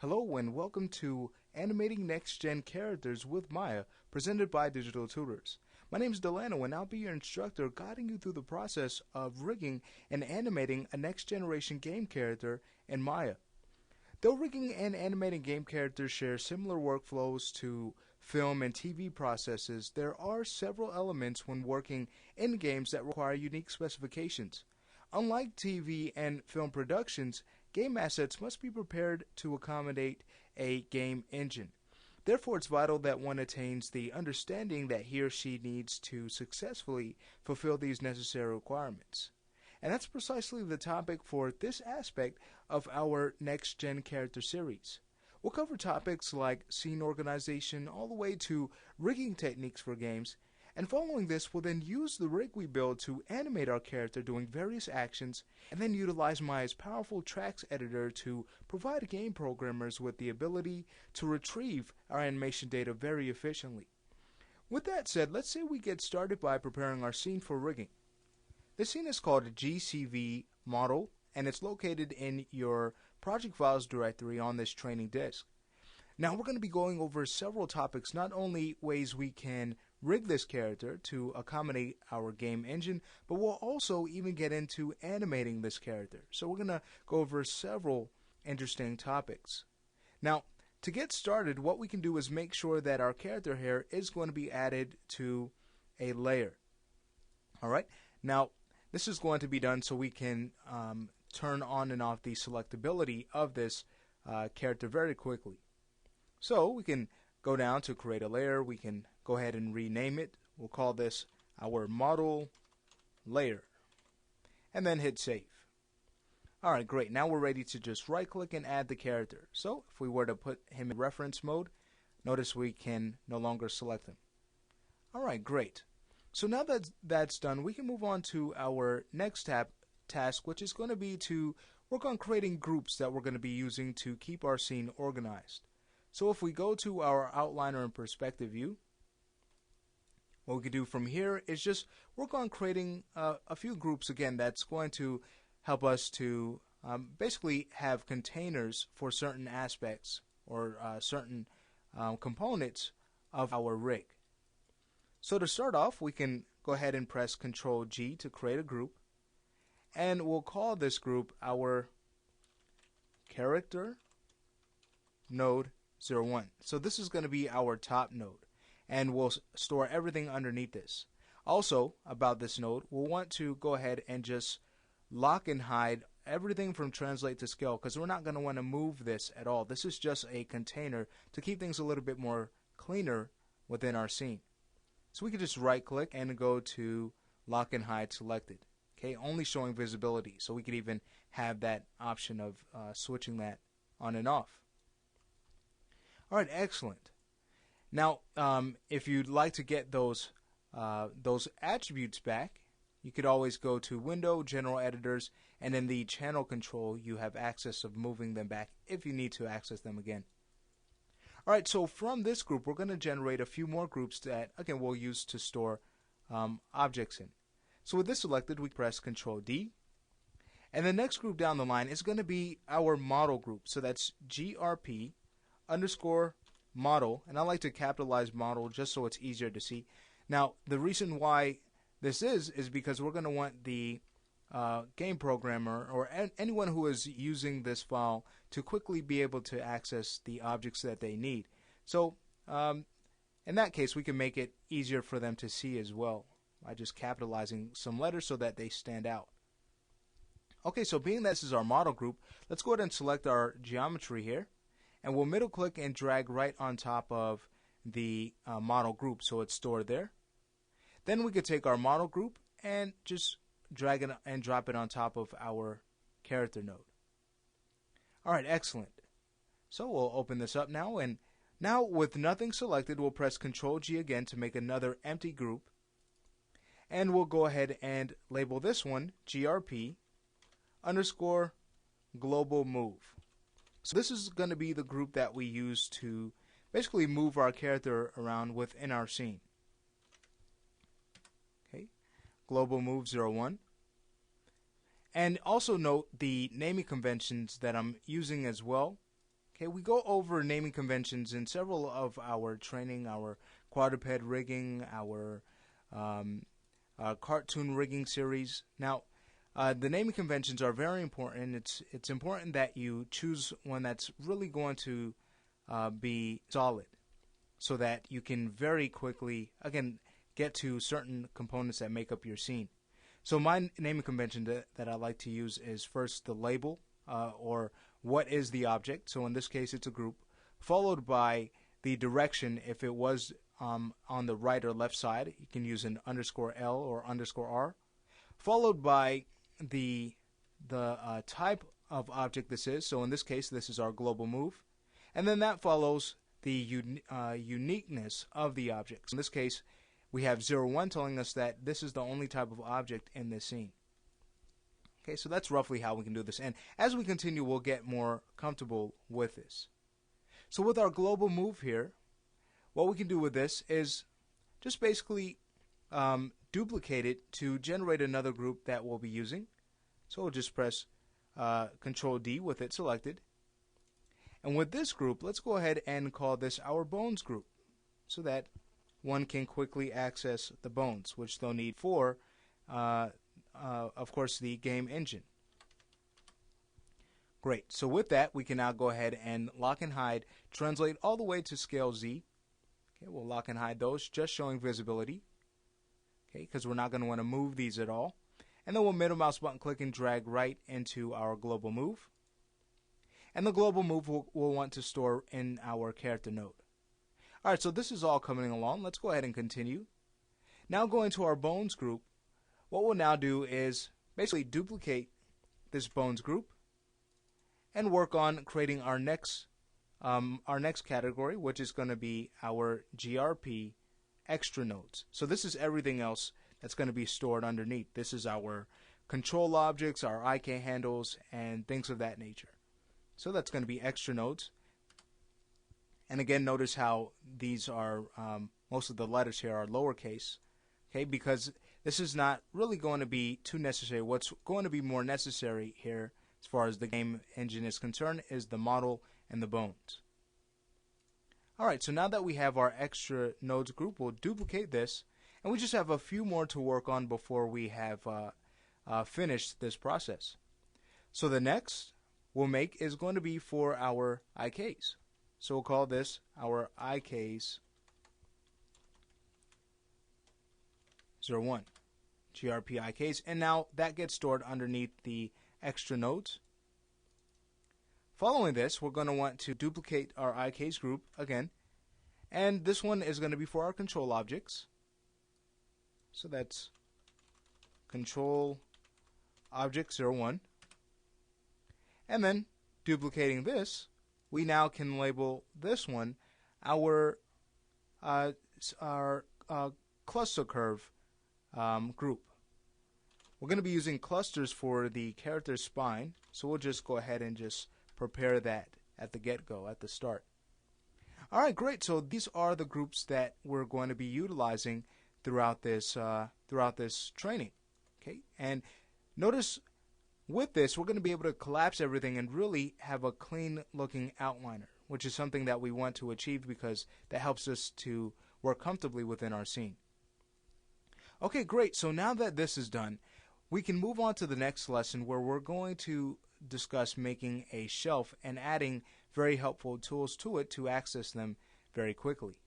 Hello and welcome to Animating Next-Gen Characters with Maya, presented by Digital Tutors. My name is Delano and I'll be your instructor guiding you through the process of rigging and animating a next-generation game character in Maya. Though rigging and animating game characters share similar workflows to film and TV processes, there are several elements when working in games that require unique specifications. Unlike TV and film productions, game assets must be prepared to accommodate a game engine. Therefore, it's vital that one attains the understanding that he or she needs to successfully fulfill these necessary requirements. And that's precisely the topic for this aspect of our Next Gen Character series. We'll cover topics like scene organization all the way to rigging techniques for games, and following this, we'll then use the rig we build to animate our character doing various actions, and then utilize Maya's powerful tracks editor to provide game programmers with the ability to retrieve our animation data very efficiently. With that said, let's say we get started by preparing our scene for rigging. This scene is called GCV Model, and it's located in your Project Files directory on this training disk. Now we're going to be going over several topics, not only ways we can rig this character to accommodate our game engine, but we'll also even get into animating this character. So we're going to go over several interesting topics. Now, to get started, what we can do is make sure that our character here is going to be added to a layer. Alright, now this is going to be done so we can turn on and off the selectability of this character very quickly. So we can go down to create a layer. We can go ahead and rename it. We'll call this our model layer, and then hit save. Alright, great. Now we're ready to just right click and add the character. So if we were to put him in reference mode, notice we can no longer select him. Alright, great. So now that that's done, we can move on to our next task, which is going to be to work on creating groups that we're going to be using to keep our scene organized. So if we go to our outliner and perspective view, what we can do from here is just work on creating a few groups again that's going to help us to basically have containers for certain aspects or certain components of our rig. So to start off, we can go ahead and press Ctrl G to create a group, and we'll call this group our character node 01. So this is going to be our top node, and we'll store everything underneath this. Also, about this node, we'll want to go ahead and just lock and hide everything from translate to scale, because we're not going to want to move this at all. This is just a container to keep things a little bit more cleaner within our scene. So we can just right click and go to lock and hide selected. Okay, only showing visibility. So we could even have that option of switching that on and off. Alright, excellent. Now, if you'd like to get those attributes back, you could always go to Window, General Editors, and in the Channel Control, you have access of moving them back if you need to access them again. Alright, so from this group, we're going to generate a few more groups that, again, we'll use to store objects in. So with this selected, we press Ctrl D. And the next group down the line is going to be our model group. So that's GRP underscore model, and I like to capitalize model just so it's easier to see. Now, the reason why this is because we're going to want the game programmer or anyone who is using this file to quickly be able to access the objects that they need. So in that case, we can make it easier for them to see as well by just capitalizing some letters so that they stand out. Okay, so being that this is our model group, let's go ahead and select our geometry here, and we'll middle click and drag right on top of the model group so it's stored there. Then we could take our model group and just drag it and drop it on top of our character node. Alright, excellent. So we'll open this up now, and now with nothing selected, we'll press Ctrl G again to make another empty group, and we'll go ahead and label this one GRP underscore global move. So this is going to be the group that we use to basically move our character around within our scene. Okay, global move 01. And also note the naming conventions that I'm using as well. Okay, we go over naming conventions in several of our training, our quadruped rigging, our cartoon rigging series. Now, the naming conventions are very important. It's important that you choose one that's really going to be solid, so that you can very quickly, again, get to certain components that make up your scene. So my naming convention that I like to use is first the label, or what is the object. So in this case, it's a group, followed by the direction. If it was on the right or left side, you can use an underscore L or underscore R, followed by the type of object this is. So in this case, this is our global move. And then that follows the uniqueness of the object. In this case, we have 0, 1 telling us that this is the only type of object in this scene. Okay, so that's roughly how we can do this. And as we continue, we'll get more comfortable with this. So with our global move here, what we can do with this is just basically duplicate it to generate another group that we'll be using. So we'll just press Control D with it selected. And with this group, let's go ahead and call this our bones group, so that one can quickly access the bones, which they'll need for, of course, the game engine. Great. So with that, we can now go ahead and lock and hide, translate all the way to scale Z. Okay, we'll lock and hide those, just showing visibility. Okay, because we're not going to want to move these at all. And then we'll middle mouse button click and drag right into our global move. And the global move we'll want to store in our character node. Alright, so this is all coming along. Let's go ahead and continue. Now going to our bones group, what we'll now do is basically duplicate this bones group and work on creating our next category, which is going to be our GRP extra nodes. So this is everything else that's going to be stored underneath. This is our control objects, our IK handles, and things of that nature. So that's going to be extra nodes. And again, notice how these are, most of the letters here are lowercase, okay, because this is not really going to be too necessary. What's going to be more necessary here, as far as the game engine is concerned, is the model and the bones. Alright, so now that we have our extra nodes group, we'll duplicate this, and we just have a few more to work on before we have finished this process. So the next we'll make is going to be for our IKs. So we'll call this our IKs 01, GRP IKs, and now that gets stored underneath the extra nodes. Following this, we're going to want to duplicate our IKs group again, and this one is going to be for our control objects. So that's control object 01. And then duplicating this, we now can label this one our cluster curve group. We're going to be using clusters for the character spine, so we'll just go ahead and just prepare that at the get-go, at the start. Alright, great. So these are the groups that we're going to be utilizing throughout this training. Okay, and notice with this, we're going to be able to collapse everything and really have a clean looking outliner, which is something that we want to achieve because that helps us to work comfortably within our scene. Okay, great. So now that this is done, we can move on to the next lesson where we're going to discuss making a shelf and adding very helpful tools to it to access them very quickly.